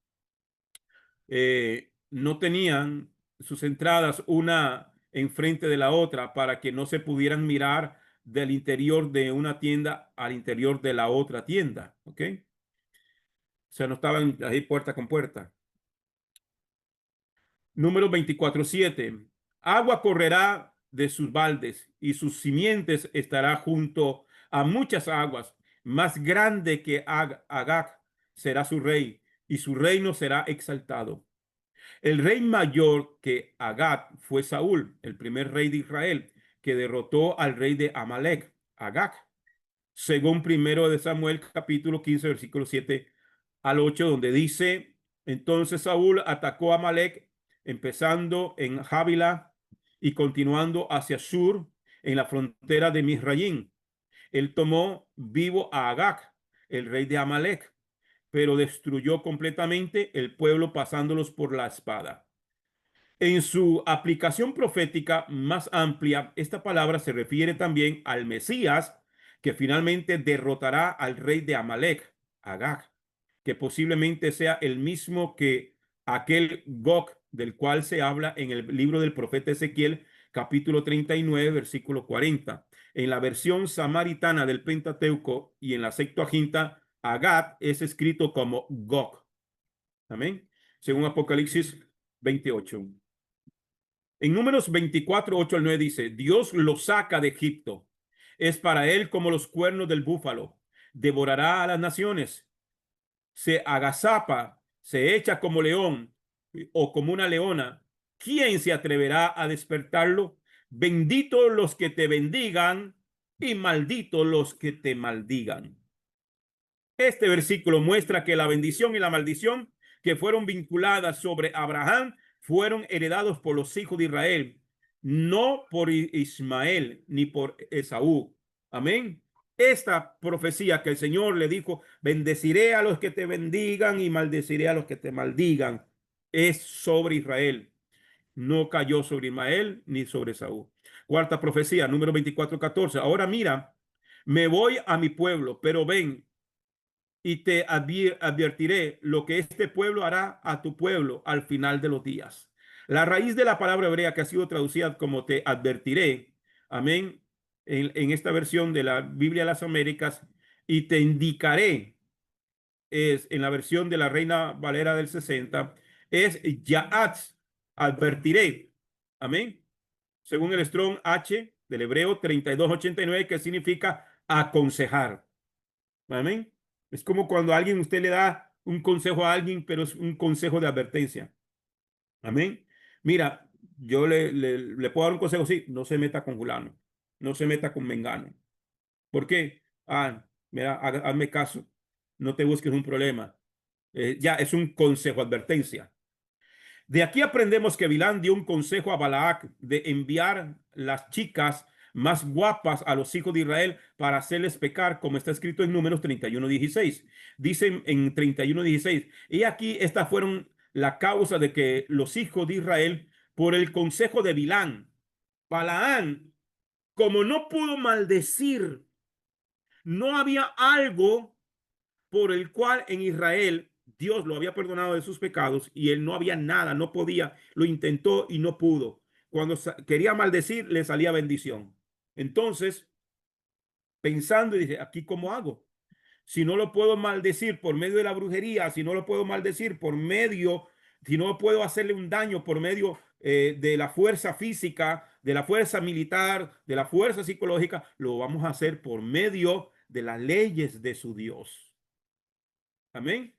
no tenían sus entradas una enfrente de la otra para que no se pudieran mirar del interior de una tienda al interior de la otra tienda, ¿ok? O sea, no estaban ahí puerta con puerta. Número 24:7. Agua correrá de sus baldes y sus simientes estará junto a muchas aguas. Más grande que Agag será su rey y su reino será exaltado. El rey mayor que Agag fue Saúl, el primer rey de Israel, que derrotó al rey de Amalek, Agag, según primero de Samuel, capítulo 15, versículo 7 al 8, donde dice: entonces Saúl atacó a Amalek, empezando en Javila y continuando hacia sur, en la frontera de Misraim. Él tomó vivo a Agag, el rey de Amalek, pero destruyó completamente el pueblo pasándolos por la espada. En su aplicación profética más amplia, esta palabra se refiere también al Mesías, que finalmente derrotará al rey de Amalek, Agag, que posiblemente sea el mismo que aquel Gog del cual se habla en el libro del profeta Ezequiel, capítulo 39, versículo 40. En la versión samaritana del Pentateuco y en la Septuaginta, Agag es escrito como Gog. Amén. Según Apocalipsis 28. En Números 24, 8 al 9 dice: Dios lo saca de Egipto. Es para él como los cuernos del búfalo. Devorará a las naciones. Se agazapa, se echa como león o como una leona. ¿Quién se atreverá a despertarlo? Benditos los que te bendigan y malditos los que te maldigan. Este versículo muestra que la bendición y la maldición que fueron vinculadas sobre Abraham fueron heredados por los hijos de Israel, no por Ismael ni por Esaú. Amén. Esta profecía que el Señor le dijo: bendeciré a los que te bendigan y maldeciré a los que te maldigan, es sobre Israel. No cayó sobre Ismael ni sobre Esaú. Cuarta profecía, número 24:14. Ahora mira, me voy a mi pueblo, pero ven y te advertiré lo que este pueblo hará a tu pueblo al final de los días. La raíz de la palabra hebrea que ha sido traducida como te advertiré, amén, en esta versión de la Biblia de las Américas, y te indicaré, es en la versión de la Reina Valera del 60, es Yaat, advertiré, amén, según el Strong H del hebreo 3289, que significa aconsejar. Amén. Es como cuando alguien, usted le da un consejo a alguien, pero es un consejo de advertencia. Amén. Mira, yo le puedo dar un consejo, sí: no se meta con fulano, no se meta con mengano. ¿Por qué? Mira, hazme caso, no te busques un problema. Ya es un consejo, advertencia. De aquí aprendemos que Bilán dio un consejo a Balac de enviar las chicas más guapas a los hijos de Israel para hacerles pecar, como está escrito en Números 31:16. Dicen en 31:16: y aquí estas fueron la causa de que los hijos de Israel, por el consejo de Bilán, Balaán, como no pudo maldecir, no había algo por el cual en Israel Dios lo había perdonado de sus pecados, y él no había nada, no podía, lo intentó y no pudo. Cuando quería maldecir, le salía bendición. Entonces, pensando, y dije: aquí cómo hago, si no lo puedo maldecir por medio de la brujería, si no lo puedo maldecir por medio, si no puedo hacerle un daño por medio de la fuerza física, de la fuerza militar, de la fuerza psicológica, lo vamos a hacer por medio de las leyes de su Dios. Amén.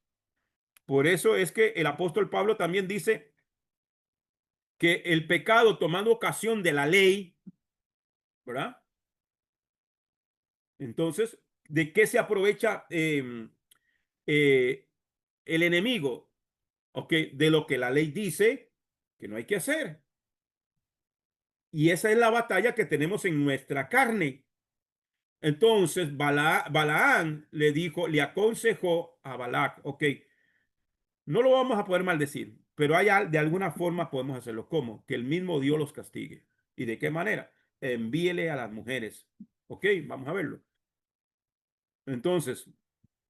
Por eso es que el apóstol Pablo también dice que el pecado, tomando ocasión de la ley, ¿verdad? Entonces, ¿de qué se aprovecha eh, el enemigo? Ok, de lo que la ley dice que no hay que hacer. Y esa es la batalla que tenemos en nuestra carne. Entonces, Balaán le dijo, le aconsejó a Balac: ok, no lo vamos a poder maldecir, pero de alguna forma podemos hacerlo. ¿Cómo? Que el mismo Dios los castigue. ¿Y de qué manera? Envíele a las mujeres. Ok, vamos a verlo. Entonces,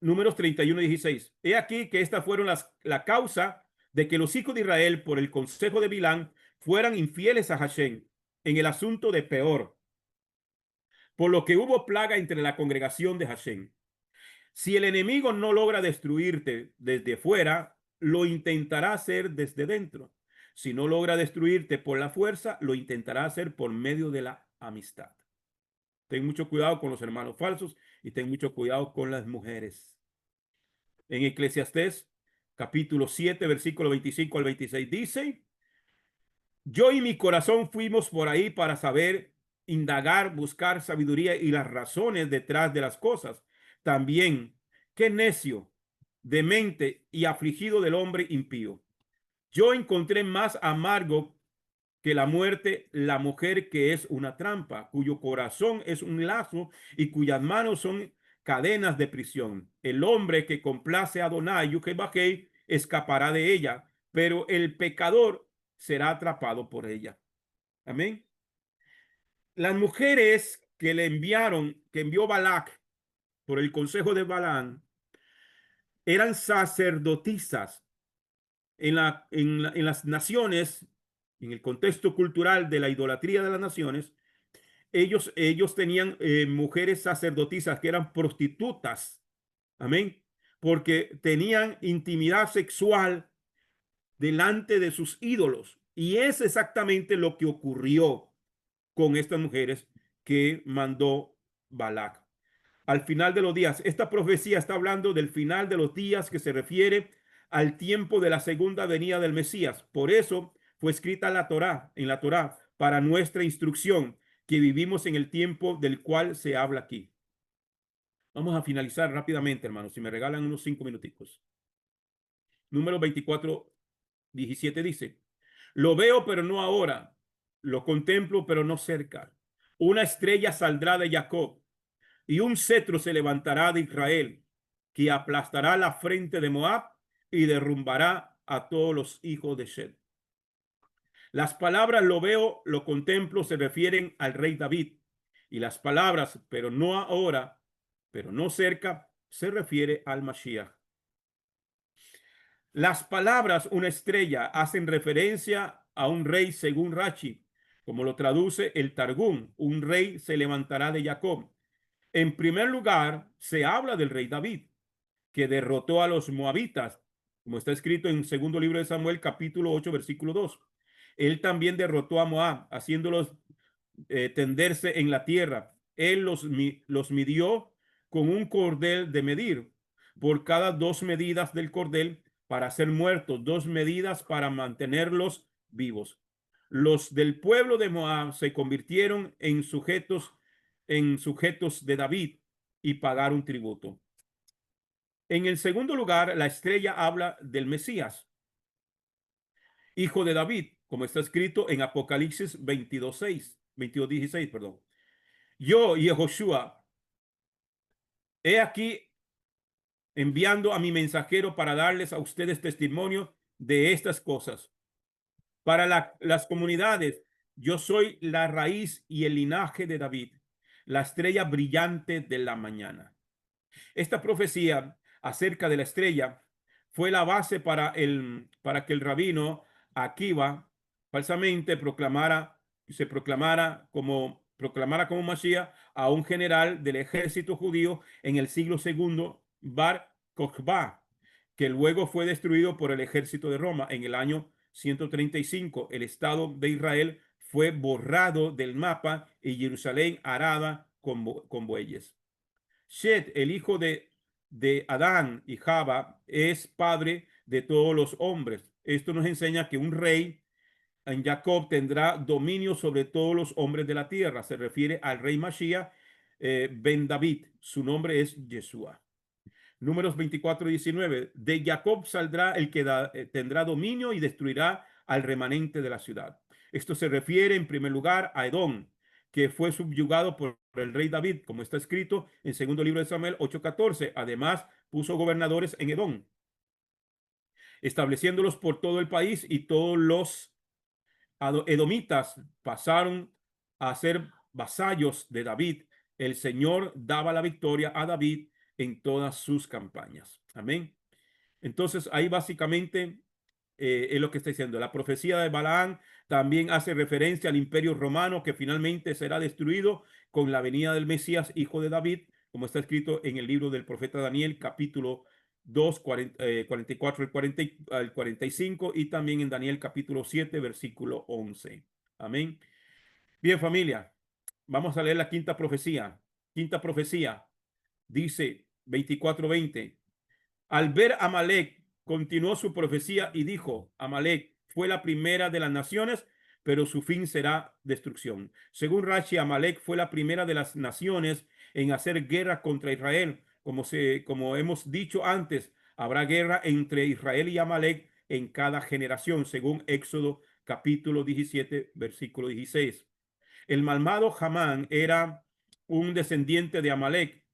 Números 31:16. He aquí que estas fueron la causa de que los hijos de Israel, por el consejo de Bilán, fueran infieles a Hashem en el asunto de Peor, por lo que hubo plaga entre la congregación de Hashem. Si el enemigo no logra destruirte desde fuera, lo intentará hacer desde dentro. Si no logra destruirte por la fuerza, lo intentará hacer por medio de la amistad. Ten mucho cuidado con los hermanos falsos y ten mucho cuidado con las mujeres. En Eclesiastés, capítulo 7, versículo 25 al 26, dice: yo y mi corazón fuimos por ahí para saber, indagar, buscar sabiduría y las razones detrás de las cosas. También, qué necio, demente y afligido del hombre impío. Yo encontré más amargo que la muerte la mujer que es una trampa, cuyo corazón es un lazo y cuyas manos son cadenas de prisión. El hombre que complace a Adonai, Yuhebahei, escapará de ella, pero el pecador será atrapado por ella. Amén. Las mujeres que le enviaron, que envió Balac por el consejo de Balaam, eran sacerdotisas en las naciones, en el contexto cultural de la idolatría de las naciones. Ellos tenían mujeres sacerdotisas que eran prostitutas. Amén. Porque tenían intimidad sexual delante de sus ídolos. Y es exactamente lo que ocurrió con estas mujeres que mandó Balac. Al final de los días, esta profecía está hablando del final de los días, que se refiere al tiempo de la segunda venida del Mesías. Por eso fue escrita en la Torá, para nuestra instrucción, que vivimos en el tiempo del cual se habla aquí. Vamos a finalizar rápidamente, hermanos, si me regalan unos 5 minuticos. Número 24:17 dice: lo veo, pero no ahora. Lo contemplo, pero no cerca. Una estrella saldrá de Jacob y un cetro se levantará de Israel, que aplastará la frente de Moab y derrumbará a todos los hijos de Shed. Las palabras lo veo, lo contemplo se refieren al rey David, y las palabras pero no ahora, pero no cerca, se refiere al Mashiach. Las palabras una estrella hacen referencia a un rey según Rashi, como lo traduce el Targum. Un rey se levantará de Jacob. En primer lugar, se habla del rey David, que derrotó a los moabitas, como está escrito en segundo libro de Samuel, capítulo 8, versículo 2. Él también derrotó a Moab, haciéndolos tenderse en la tierra. Él los midió con un cordel de medir, por cada 2 medidas del cordel para ser muertos, 2 medidas para mantenerlos vivos. Los del pueblo de Moab se convirtieron en sujetos de David y pagaron tributo. En el segundo lugar, la estrella habla del Mesías, hijo de David, como está escrito en Apocalipsis 22:16, perdón. Yo, Yehoshua, he aquí enviando a mi mensajero para darles a ustedes testimonio de estas cosas. Para las comunidades, yo soy la raíz y el linaje de David, la estrella brillante de la mañana. Esta profecía acerca de la estrella fue la base para que el rabino Akiva falsamente proclamara como Mashiach a un general del ejército judío en el siglo segundo, Bar Kokhba, que luego fue destruido por el ejército de Roma en el año 135. El estado de Israel fue borrado del mapa y Jerusalén arada con bueyes. Shed, el hijo de Adán y Java, es padre de todos los hombres. Esto nos enseña que un rey en Jacob tendrá dominio sobre todos los hombres de la tierra. Se refiere al rey Mashiach ben David. Su nombre es Yeshua. Números 24:19. De Jacob saldrá el que tendrá dominio y destruirá al remanente de la ciudad. Esto se refiere en primer lugar a Edom, que fue subyugado por el rey David, como está escrito en segundo libro de Samuel 8:14. Además, puso gobernadores en Edom, estableciéndolos por todo el país, y todos los edomitas pasaron a ser vasallos de David. El Señor daba la victoria a David en todas sus campañas. Amén. Entonces, ahí básicamente es lo que está diciendo. La profecía de Balaam también hace referencia al imperio romano que finalmente será destruido con la venida del Mesías, hijo de David, como está escrito en el libro del profeta Daniel, capítulo 2, 44 al 45, y también en Daniel capítulo 7, versículo 11. Amén. Bien, familia, vamos a leer la quinta profecía. Quinta profecía dice 24:20. Al ver a Amalek, continuó su profecía y dijo: Amalek fue la primera de las naciones, pero su fin será destrucción. Según Rashi, Amalek fue la primera de las naciones en hacer guerra contra Israel. Como hemos dicho antes, habrá guerra entre Israel y Amalek en cada generación, según Éxodo capítulo 17, versículo 16. El malvado Hamán era un descendiente de Amalek.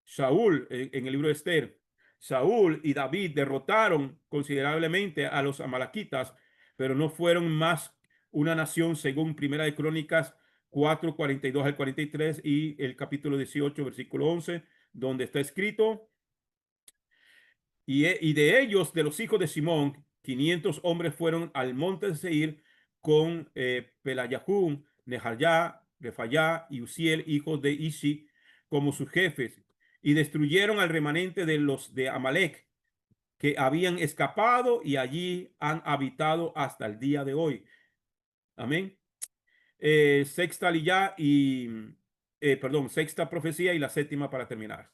Saúl, en el libro de Esther, Saúl y David derrotaron considerablemente a los amalequitas, pero no fueron más una nación, según Primera de Crónicas 4, 42 al 43 y el capítulo 18, versículo 11, donde está escrito: y de ellos, de los hijos de Simón, 500 hombres fueron al monte de Seir con Pelayahum, Nehayá, Refayá y Uziel, hijos de Ishi, como sus jefes, y destruyeron al remanente de los de Amalek, que habían escapado y allí han habitado hasta el día de hoy. Amén. Sexta liyá y, perdón, sexta profecía y la séptima para terminar.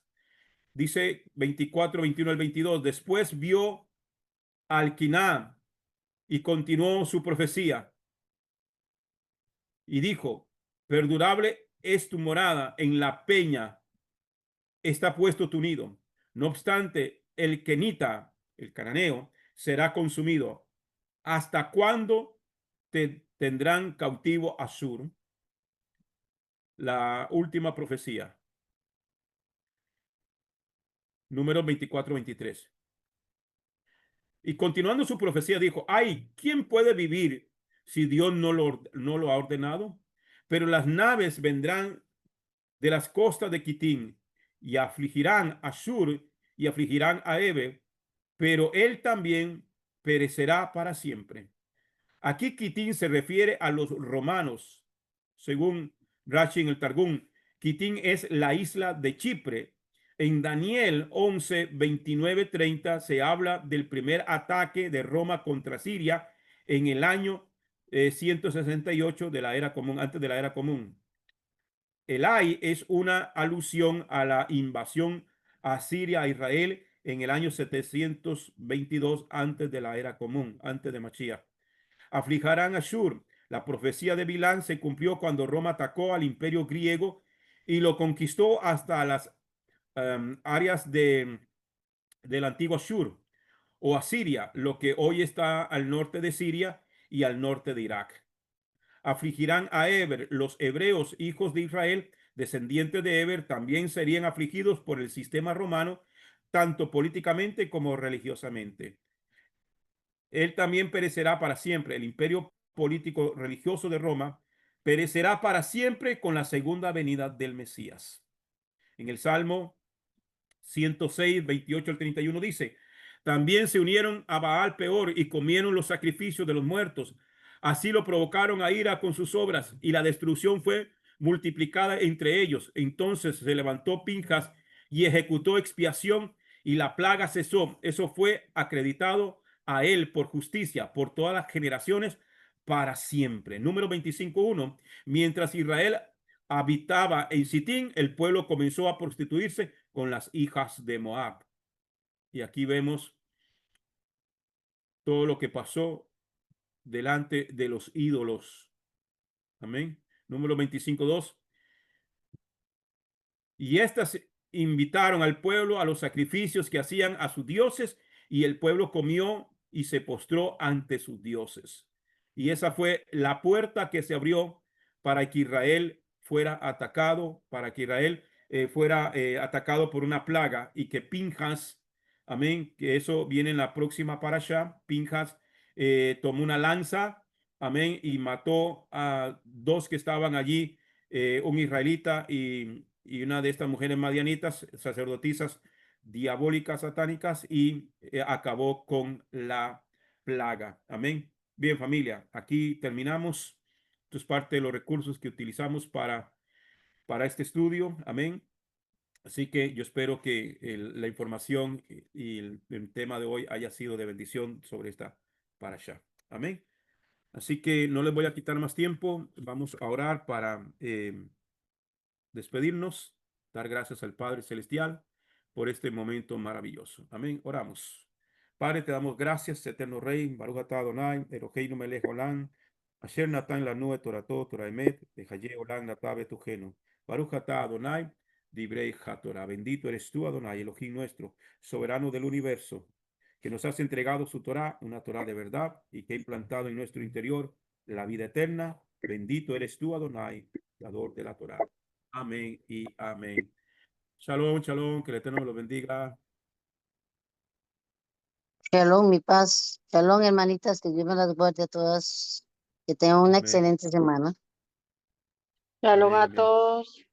Dice 24, 21 al 22. Después vio Alquiná y continuó su profecía y dijo: perdurable es tu morada, en la peña está puesto tu nido. No obstante, el kenita, el cananeo, será consumido. ¿Hasta cuándo te tendrán cautivo Asur? La última profecía, número 24-23. Y continuando su profecía dijo: ay, ¿quién puede vivir si Dios no lo ha ordenado? Pero las naves vendrán de las costas de Quitín y afligirán a Shur y afligirán a Ebe, pero él también perecerá para siempre. Aquí Quitín se refiere a los romanos. Según Rashi en el Targum, Quitín es la isla de Chipre. En Daniel 11, 29, 30 se habla del primer ataque de Roma contra Siria en el año 168 de la era común, antes de la era común. El ay es una alusión a la invasión a Siria, a Israel, en el año 722 antes de la era común, antes de Mashiach. Aflijarán a Shur. La profecía de Bilán se cumplió cuando Roma atacó al imperio griego y lo conquistó hasta las áreas del antiguo Shur o Asiria, lo que hoy está al norte de Siria y al norte de Irak. Afligirán a Eber. Los hebreos, hijos de Israel, descendientes de Eber, también serían afligidos por el sistema romano, tanto políticamente como religiosamente. Él también perecerá para siempre. El imperio político religioso de Roma perecerá para siempre con la segunda venida del Mesías. En el Salmo 106, 28 al 31 dice: también se unieron a Baal Peor y comieron los sacrificios de los muertos. Así lo provocaron a ira con sus obras y la destrucción fue multiplicada entre ellos. Entonces se levantó Pinjas y ejecutó expiación y la plaga cesó. Eso fue acreditado a él por justicia por todas las generaciones para siempre. Número 25:1. Mientras Israel habitaba en Sitín, el pueblo comenzó a prostituirse con las hijas de Moab. Y aquí vemos todo lo que pasó delante de los ídolos. Amén. Número 25:2. Y estas invitaron al pueblo a los sacrificios que hacían a sus dioses, y el pueblo comió y se postró ante sus dioses. Y esa fue la puerta que se abrió para que Israel fuera atacado, para que Israel fuera atacado por una plaga, y que Pinjas, amén, que eso viene en la próxima parasha. Pinjas tomó una lanza, amén, y mató a dos que estaban allí, un israelita y una de estas mujeres madianitas, sacerdotisas diabólicas, satánicas, y acabó con la plaga. Amén. Bien, familia, aquí terminamos. Esto es parte de los recursos que utilizamos para este estudio. Amén. Así que yo espero que la información y el tema de hoy haya sido de bendición sobre esta parasha. Amén. Así que no les voy a quitar más tiempo. Vamos a orar para despedirnos, dar gracias al Padre Celestial por este momento maravilloso. Amén. Oramos. Padre, te damos gracias, eterno Rey, Baruch atah Adonai, Eloheinu melech olam, asher natan lanu et torato, Torah emet, behaye olam natav betujenu. Baruch atah Adonai, divrei hatorah. Bendito eres tú, Adonai, Elohim nuestro, soberano del universo, que nos has entregado su Torah, una Torah de verdad, y que ha implantado en nuestro interior la vida eterna. Bendito eres tú, Adonai, dador de la Torah. Amén y amén. Shalom, shalom, que el Eterno los bendiga. Shalom, mi paz. Shalom, hermanitas, que Dios me las guarde a todas. Que tengan una Amén, excelente semana. Shalom amén, a amén. todos.